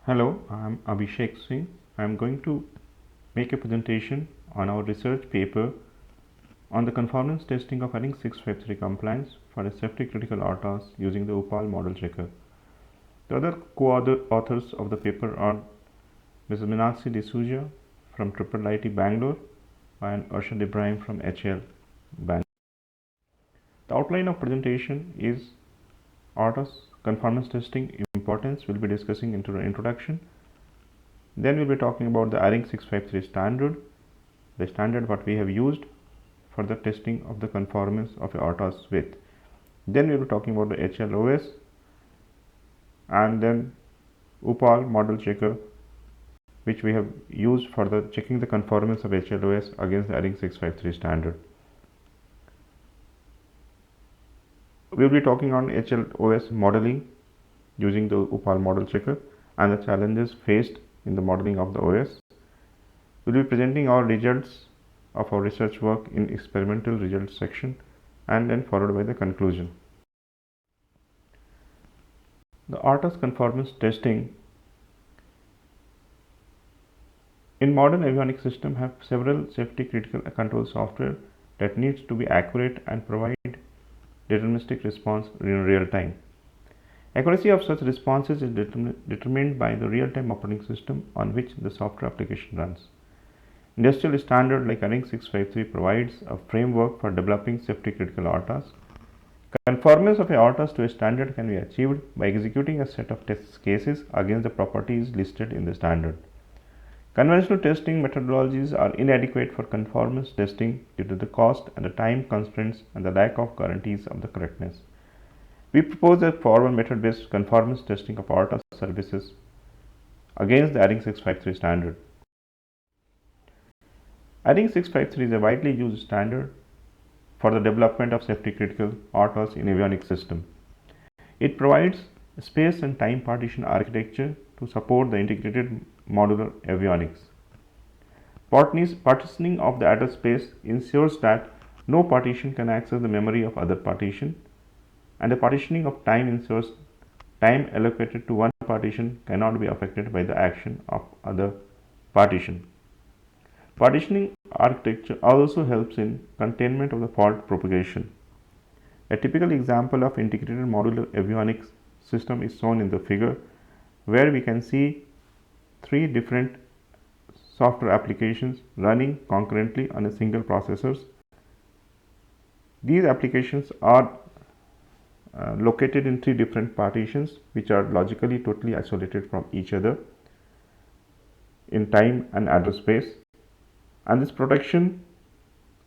Hello, I'm Abhishek Singh. I'm going to make a presentation on our research paper on the conformance testing of ARINC 653 compliance for a safety critical RTOS using the UPAL model checker. The other co-authors of the paper are Mrs. Meenakshi D'Souza from IIIT Bangalore and Arshad Ibrahim from HL Bangalore. The outline of presentation is RTOS conformance testing importance. We'll be discussing into the introduction. Then we'll be talking about the ARINC 653 standard, the standard what we have used for the testing of the conformance of a RTOS with. Then we'll be talking about the HLOS and then UPAL model checker, which we have used for the checking the conformance of HLOS against the ARINC 653 standard. We'll be talking on HLOS modeling using the UPAL model checker and the challenges faced in the modeling of the OS. We will be presenting our results of our research work in experimental results section and then followed by the conclusion. The RTOS conformance testing in modern avionics system have several safety critical control software that needs to be accurate and provide deterministic response in real time. Accuracy of such responses is determined by the real-time operating system on which the software application runs. Industrial standard like ARINC 653 provides a framework for developing safety critical RTOS. Conformance of a RTOS to a standard can be achieved by executing a set of test cases against the properties listed in the standard. Conventional testing methodologies are inadequate for conformance testing due to the cost and the time constraints and the lack of guarantees of the correctness. We propose a formal method-based conformance testing of RTOS services against the ARINC 653 standard. ARINC 653 is a widely used standard for the development of safety critical RTOS in avionics system. It provides space and time partition architecture to support the integrated modular avionics. Partitioning of the address space ensures that no partition can access the memory of other partition, and the partitioning of time ensures time allocated to one partition cannot be affected by the action of other partition. Partitioning architecture also helps in containment of the fault propagation. A typical example of integrated modular avionics system is shown in the figure, where we can see three different software applications running concurrently on a single processors. These applications are located in three different partitions which are logically totally isolated from each other in time and address space, and this protection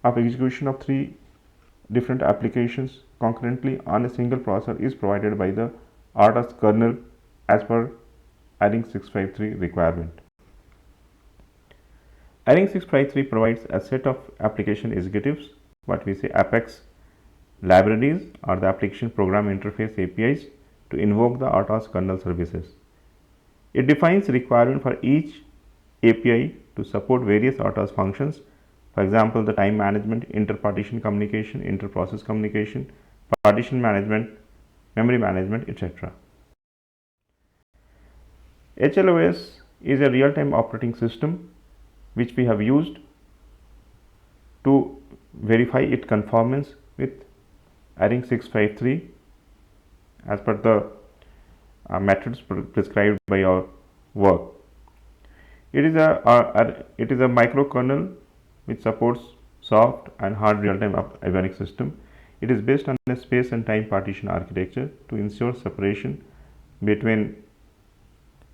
of execution of three different applications concurrently on a single processor is provided by the RTOS kernel as per ARINC 653 requirement. ARINC 653 provides a set of application executives, what we say Apex libraries are the application program interface APIs to invoke the RTOS kernel services. It defines requirement for each API to support various RTOS functions, for example, the time management, inter-partition communication, inter-process communication, partition management, memory management, etc. HLOS is a real-time operating system which we have used to verify its conformance with ARINC 653 as per the methods prescribed by our work. It is a microkernel which supports soft and hard real-time avionics system. It is based on a space and time partition architecture to ensure separation between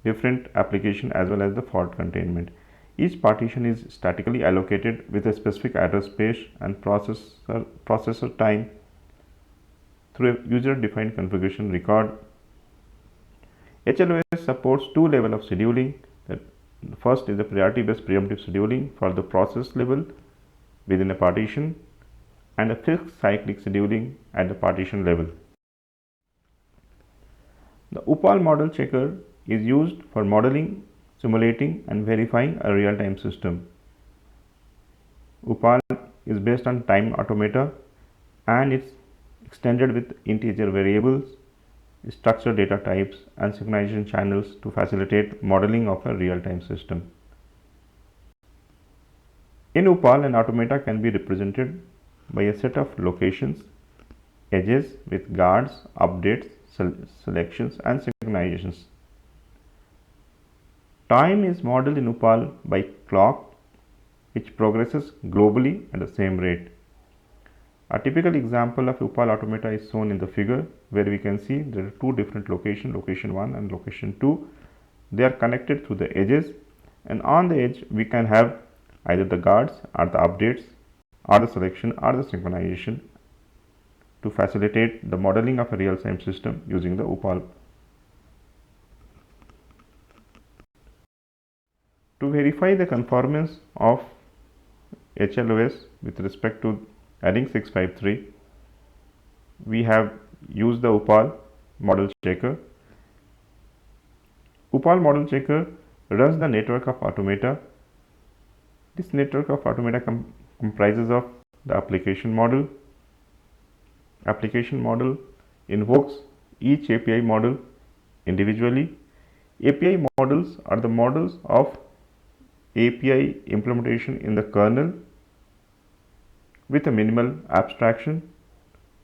different application as well as the fault containment. Each partition is statically allocated with a specific address space and processor time through a user-defined configuration record. HLOS supports two levels of scheduling. The first is the priority-based preemptive scheduling for the process level within a partition, and a fixed cyclic scheduling at the partition level. The UPAL model checker is used for modeling, simulating and verifying a real-time system. UPAL is based on time automata and it's extended with integer variables structured data types, and synchronization channels to facilitate modeling of a real-time system. In UPAL, an automata can be represented by a set of locations, edges with guards, updates, selections, and synchronizations. Time is modeled in UPAL by clock, which progresses globally at the same rate. A typical example of UPAL automata is shown in the figure, where we can see there are two different locations, location 1 and location 2. They are connected through the edges, and on the edge we can have either the guards or the updates or the selection or the synchronization to facilitate the modeling of a real-time system using the UPAL. To verify the conformance of HLOS with respect to ARINC 653, we have used the UPAL model checker. UPAL model checker runs the network of automata. This network of automata comprises of the application model. Application model invokes each API model individually. API models are the models of API implementation in the kernel with a minimal abstraction.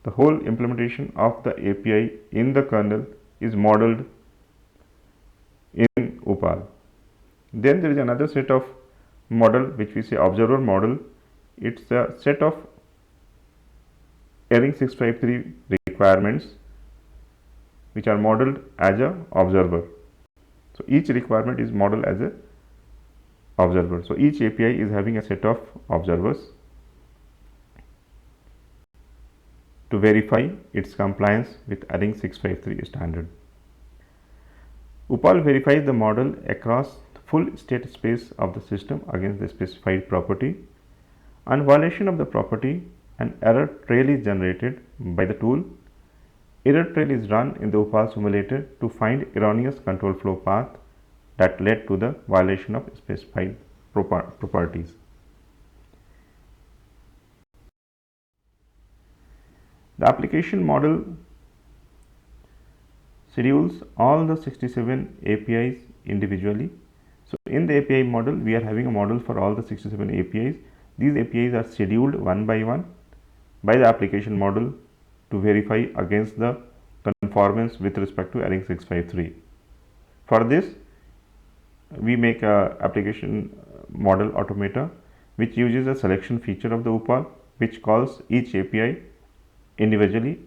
The whole implementation of the API in the kernel is modeled in UPAL. Then there is another set of model which we say observer model. It's a set of ARINC 653 requirements which are modeled as a observer. So each requirement is modeled as a observer. So each API is having a set of observers to verify its compliance with ARINC 653 standard. UPAL verifies the model across the full state space of the system against the specified property. On violation of the property, an error trail is generated by the tool. Error trail is run in the UPAL simulator to find erroneous control flow path that led to the violation of specified properties. The application model schedules all the 67 APIs individually. So in the API model, we are having a model for all the 67 APIs. These APIs are scheduled one by one by the application model to verify against the conformance with respect to ARINC 653. For this, we make a application model automata which uses a selection feature of the UPAL, which calls each API individually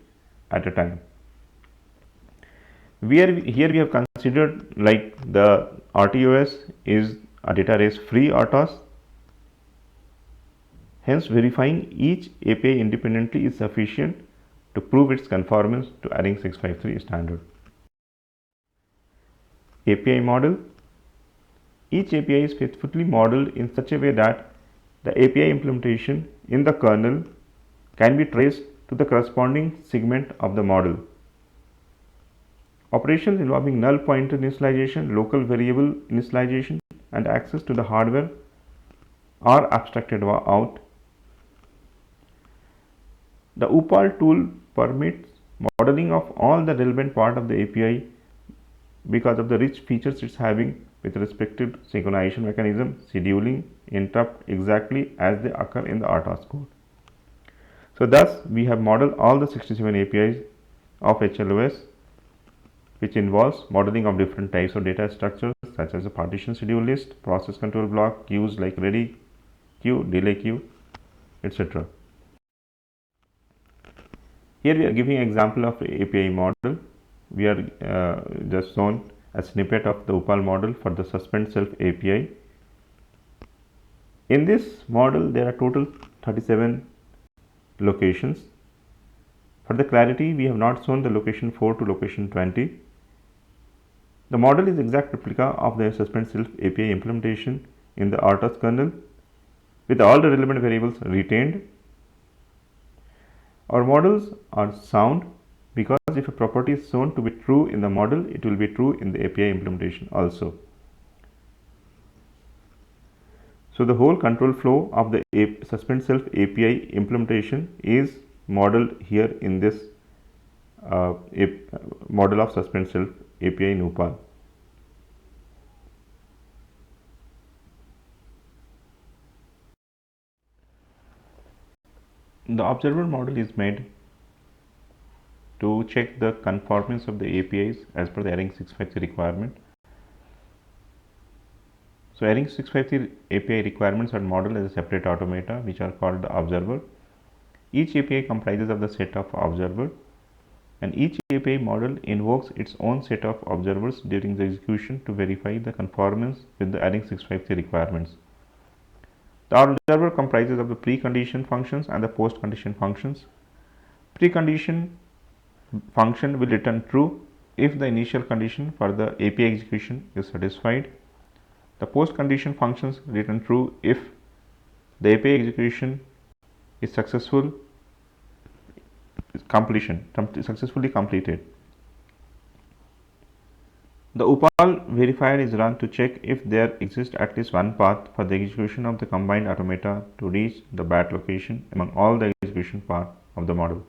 at a time. Here we have considered like the RTOS is a data race free RTOS. Hence, verifying each API independently is sufficient to prove its conformance to ARINC 653 standard. API model. Each API is faithfully modeled in such a way that the API implementation in the kernel can be traced to the corresponding segment of the model. Operations involving null pointer initialization, local variable initialization, and access to the hardware are abstracted out. The UPAL tool permits modeling of all the relevant part of the API because of the rich features it's having with respect to synchronization mechanism, scheduling, interrupt exactly as they occur in the RTOS code. So thus we have modeled all the 67 APIs of HLOS, which involves modeling of different types of data structures such as a partition schedule list, process control block, queues like ready queue, delay queue, etc. Here we are giving an example of API model. We are just shown a snippet of the UPAL model for the suspend self API. In this model, there are total 37 locations. For the clarity, we have not shown the location 4 to location 20. The model is exact replica of the suspend self API implementation in the RTOS kernel with all the relevant variables retained. Our models are sound because if a property is shown to be true in the model, it will be true in the API implementation also. So the whole control flow of the suspend self API implementation is modeled here in this model of suspend self API in UPAL. The observer model is made to check the conformance of the APIs as per the ARINC 653 requirement. So ARINC 653 API requirements are modeled as a separate automata which are called the observer. Each API comprises of the set of observer, and each API model invokes its own set of observers during the execution to verify the conformance with the ARINC 653 requirements. The observer comprises of the precondition functions and the postcondition functions. Precondition function will return true if the initial condition for the API execution is satisfied. The postcondition functions return true if the API execution is successfully completed. The UPAL verifier is run to check if there exists at least one path for the execution of the combined automata to reach the BAT location among all the execution paths of the model.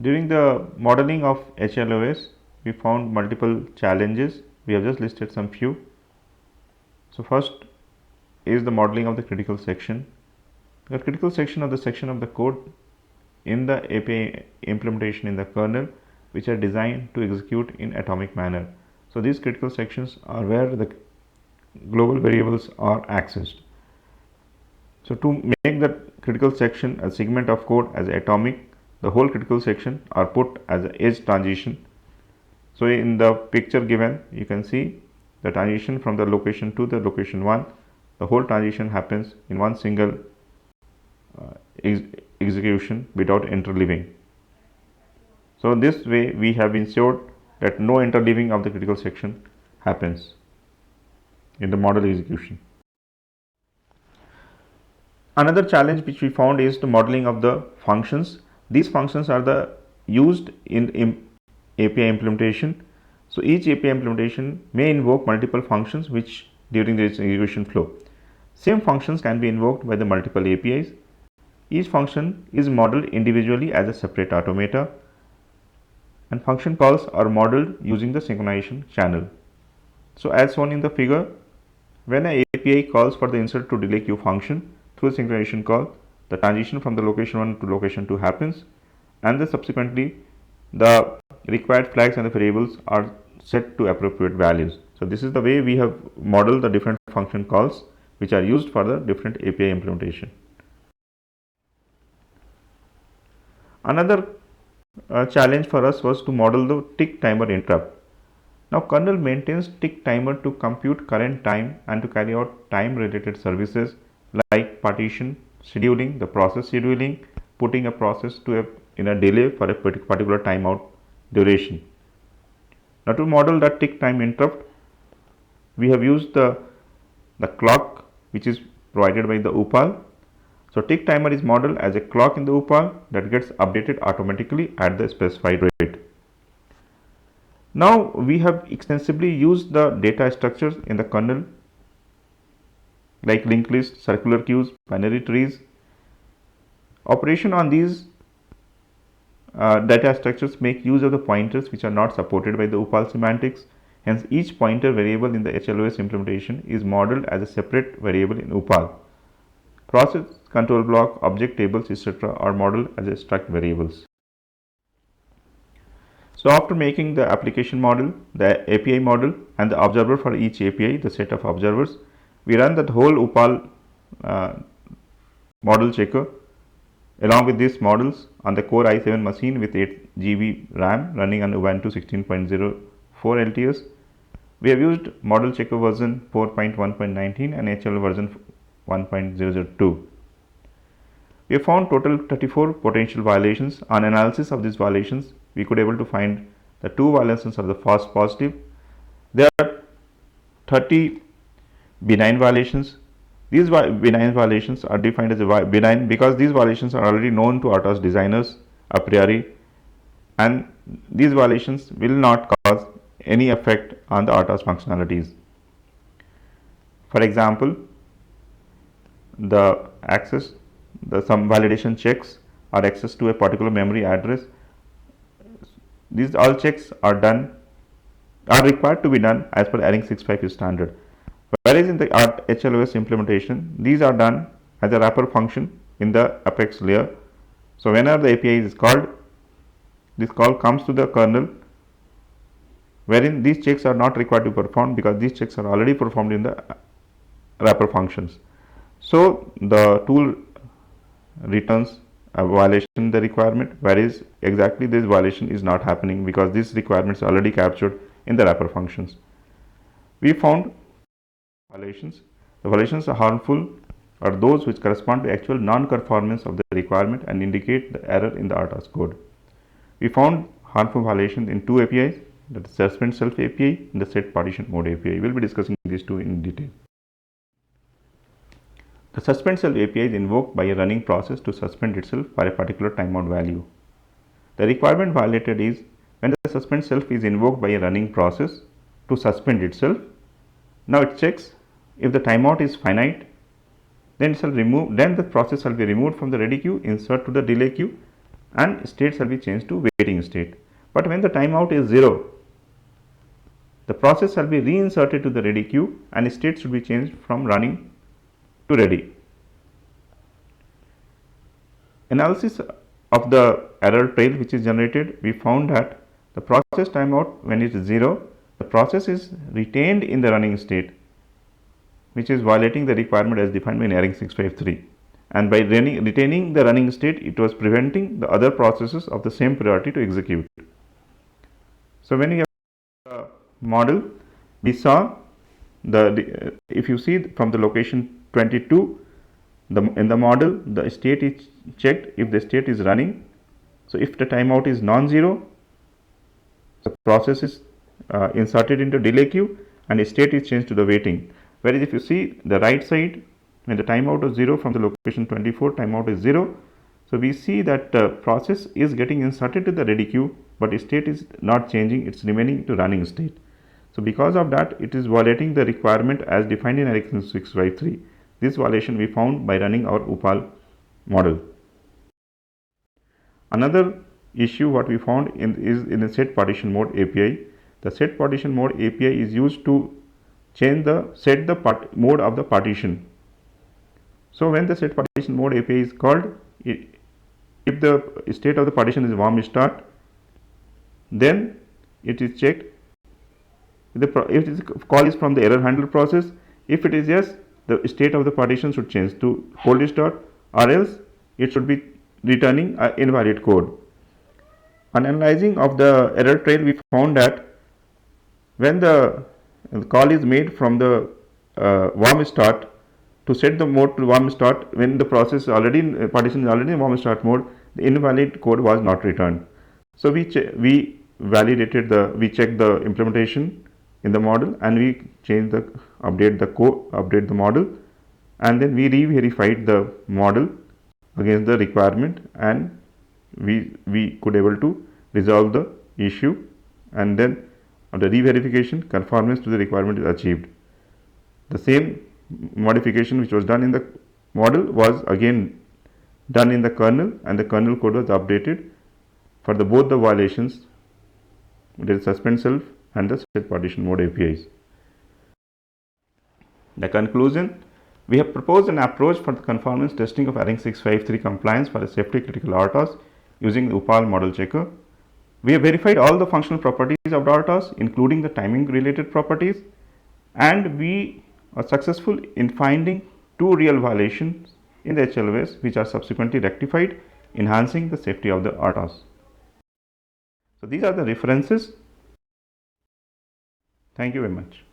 During the modeling of HLOS, we found multiple challenges. We have just listed some few. So first is the modeling of the critical section. The critical section of the code in the API implementation in the kernel which are designed to execute in atomic manner. So these critical sections are where the global variables are accessed. So to make the critical section a segment of code as atomic, the whole critical section are put as an edge transition. So in the picture given, you can see the transition from the location to the location 1. The whole transition happens in one single execution without interleaving. So this way we have ensured that no interleaving of the critical section happens in the model execution. Another challenge which we found is the modeling of the functions. These functions are used in API implementation. So each API implementation may invoke multiple functions which during the execution flow. Same functions can be invoked by the multiple APIs. Each function is modeled individually as a separate automata, and function calls are modeled using the synchronization channel. So as shown in the figure, when an API calls for the insert to delay queue function through a synchronization call, the transition from the location 1 to location 2 happens, and subsequently the required flags and the variables are set to appropriate values. So this is the way we have modeled the different function calls which are used for the different API implementation. Another challenge for us was to model the tick timer interrupt. Now kernel maintains tick timer to compute current time and to carry out time related services like partition, scheduling, the process scheduling, putting a process in a delay for a particular timeout duration. Now to model the tick time interrupt, we have used the clock which is provided by the UPAL. So tick timer is modeled as a clock in the UPAL that gets updated automatically at the specified rate. Now we have extensively used the data structures in the kernel like linked lists, circular queues, binary trees. Operation on these data structures make use of the pointers which are not supported by the UPAL semantics. Hence each pointer variable in the HLOS implementation is modeled as a separate variable in UPAL. Process, control block, object tables, etc. are modeled as a struct variables. So after making the application model, the API model and the observer for each API, the set of observers, we run that whole UPAL model checker along with these models on the Core i7 machine with 8 GB RAM running on Ubuntu 16.04 LTS. We have used model checker version 4.1.19 and HL version 1.002. We have found total 34 potential violations. On analysis of these violations, we could able to find the 2 violations are the false positive. There are 30 benign violations. These benign violations are defined as benign because these violations are already known to RTOS designers a priori, and these violations will not cause any effect on the RTOS functionalities. For example, the access, some validation checks or access to a particular memory address. These all checks are required to be done as per ARINC65 standard. Whereas in the HLOS implementation, these are done as a wrapper function in the Apex layer. So whenever the API is called, this call comes to the kernel, wherein these checks are not required to perform because these checks are already performed in the wrapper functions. So the tool returns a violation in the requirement, whereas exactly this violation is not happening because these requirements are already captured in the wrapper functions. We found violations. The violations are harmful are those which correspond to actual non-conformance of the requirement and indicate the error in the RTOS code. We found harmful violations in two APIs, that is suspend self API and the set partition mode API. We will be discussing these two in detail. The suspend self API is invoked by a running process to suspend itself for a particular timeout value. The requirement violated is when the suspend self is invoked by a running process to suspend itself. Now it checks if the timeout is finite, then the process shall be removed from the ready queue, insert to the delay queue, and state shall be changed to waiting state. But when the timeout is 0, the process shall be reinserted to the ready queue and state should be changed from running to ready. Analysis of the error trail which is generated, we found that the process timeout when it is 0, the process is retained in the running state, which is violating the requirement as defined by ARINC 653, and by retaining the running state, it was preventing the other processes of the same priority to execute. So when we have the model, we saw if you see from the location 22, in the model the state is checked if the state is running. So if the timeout is non-zero, the process is inserted into delay queue and state is changed to the waiting. Whereas if you see the right side, when the timeout is 0 from the location 24, timeout is 0. So we see that process is getting inserted to the ready queue, but state is not changing, it's remaining to running state. So because of that, it is violating the requirement as defined in ARINC 653. This violation we found by running our UPAL model. Another issue what we found is in the set partition mode API. The set partition mode API is used to set the mode of the partition. So when the set partition mode API is called, if the state of the partition is warm start, then it is checked. If the call is from the error handler process, if it is yes, the state of the partition should change to cold start, or else it should be returning an invalid code. On analyzing of the error trail, we found that when the call is made from the warm start to set the mode to warm start, when the process partition is already in warm start mode, the invalid code was not returned. So we checked the implementation in the model and we update the model, and then we re-verified the model against the requirement, and we could able to resolve the issue, and then after re-verification, conformance to the requirement is achieved. The same modification which was done in the model was again done in the kernel, and the kernel code was updated for both the violations, that is suspend self and the set partition mode APIs. The conclusion: we have proposed an approach for the conformance testing of ARINC 653 compliance for a safety critical RTOS using the UPAL model checker. We have verified all the functional properties of the RTOS, including the timing related properties, and we are successful in finding two real violations in the HLOS which are subsequently rectified, enhancing the safety of the RTOS. So these are the references. Thank you very much.